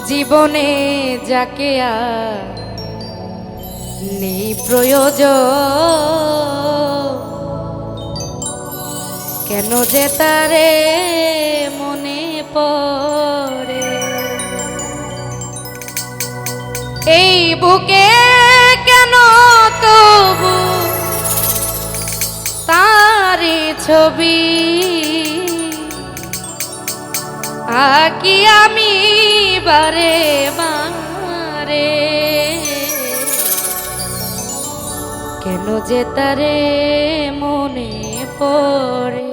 জীবনে যাকে আর নেই প্রয়োজন, কেন যে তারে মনে পড়ে। এই বুকে কেন তবু তারি ছবি আঁকি আমি বারে বারে, কেন যে তারে মনে পড়ে।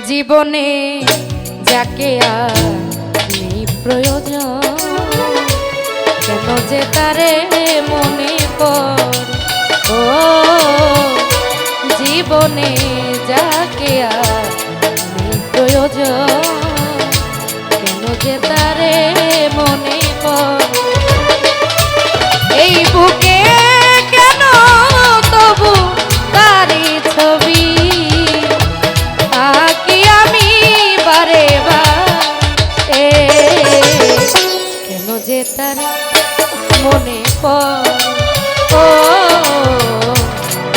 জীবনে যাকে আর নেই প্রয়োজন, কেন যে তারে মনে পড়ে। ও জীবনে যাকে আর নেই প্রয়োজন, কেন যে তারে মনে পড়ে। এই বুকে কেন তবু তারি ছবি আঁকি আমি বারে বারে, কেন যে তার মনে পড়ে। ও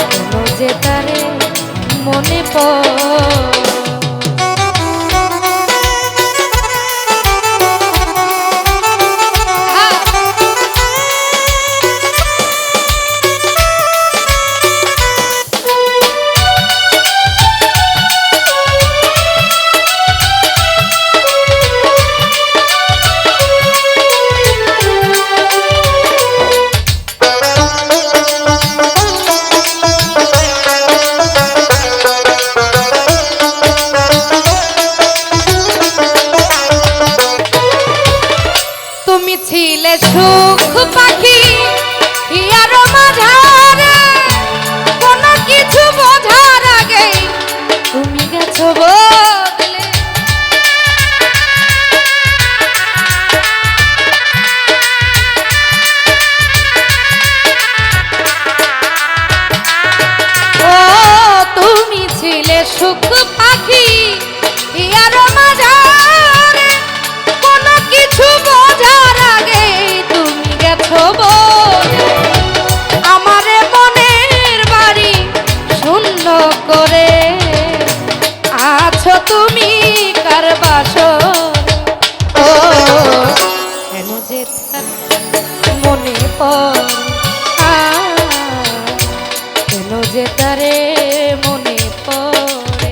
কেন যে তারে মনে পড়ে। তুমি ছিলে সুখ পাখি ইয়ার মাঝারে, কোনো কিছু বোঝার আগে তুমি গেছো বদলে। ও তুমি ছিলে সুখ পাখি ইয়ার মাঝারে, কোনো কিছু বোঝার আগে তুমি গেছো বলে। আমারে মনের বাড়ি শূন্য করে আছো তুমি কার বাসরে। ও কেন যে তার মনে পড়ে, কেন যে তারে মনে পড়ে।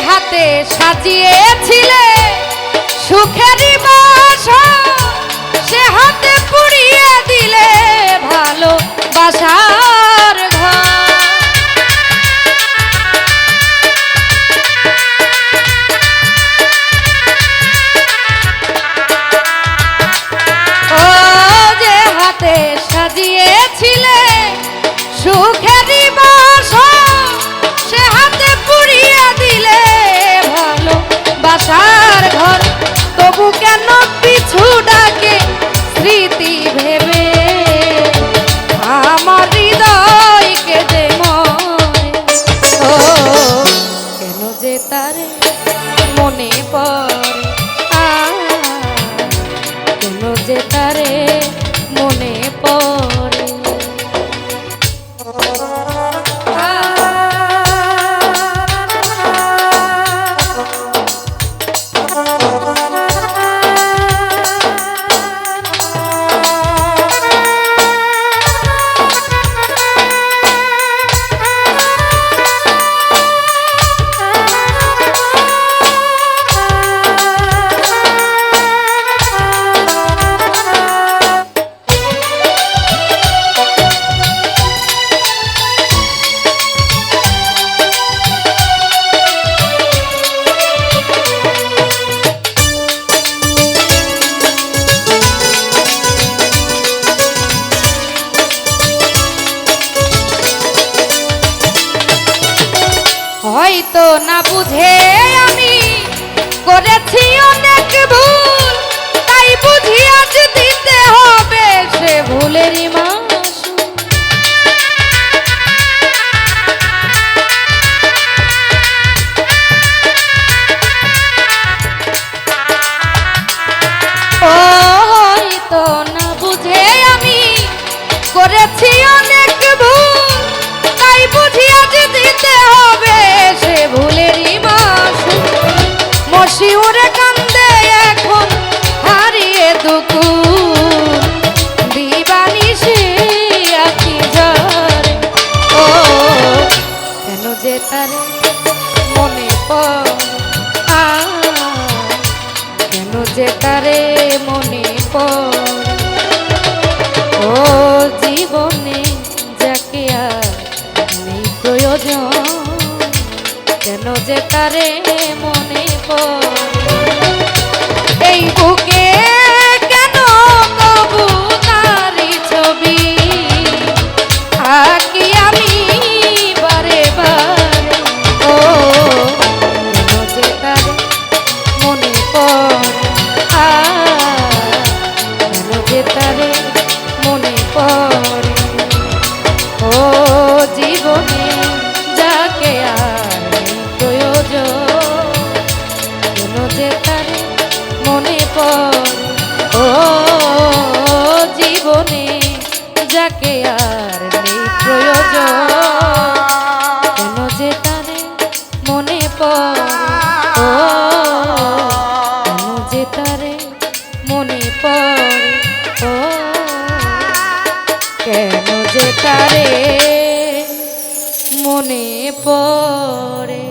হাতে সাজিয়েছিলে সুখেরই বাসর, সে হাতে পুড়িয়ে দিলে ভালোবাসার ঘর। ও যে হাতে সাজিয়েছিলে সুখেরই বাসর, সে হাতে পুড়িয়ে দিলে ভালোবাসার ঘর। তবু কেন পিছু ডাকে স্মৃতি ভেবে আমার হৃদয়কে যে মরে। ও কেন যে তার মনে পড়ে, কেন যে তারে মনে পড়ে। তো না বুঝে আমি করেছি অনেক ভুল, তাই বুঝি আজ দিতে হবে সে ভুলেরই মাসুল। ও হয়তো না বুঝে আমি করেছি অনেক ভুল, তাই বুঝি আজ দিতে হবে সে ভুলেরই মাসুল। মশিউরে কান্দে এখন হারিয়ে দুকুল, দিবানিশি আঁখি ঝরে। ও কেন যে তারে মনে পড়ে, কেন যে তারে মনে পড়ে। ও জীবনে যাকে আর নেই প্রয়োজন, কেন যে তারে মনে পড়ে। এই বুকে কেন তবু তারি ছবি আঁকি আমি বারে বারে। ও কেন যে তারে মনে পড়ে, কেন যে তারে মনে পড়ে। ও জীবনে যাকে আর নেই প্রয়োজন, কেন যে তারে মনে পড়ে। ও জীবনে যাকে আর নেই প্রয়োজন, কেন যে তারে মনে পড়ে। ও কেন যে তারে মনে পড়ে। ও কেন যে তারে মনে পড়ে।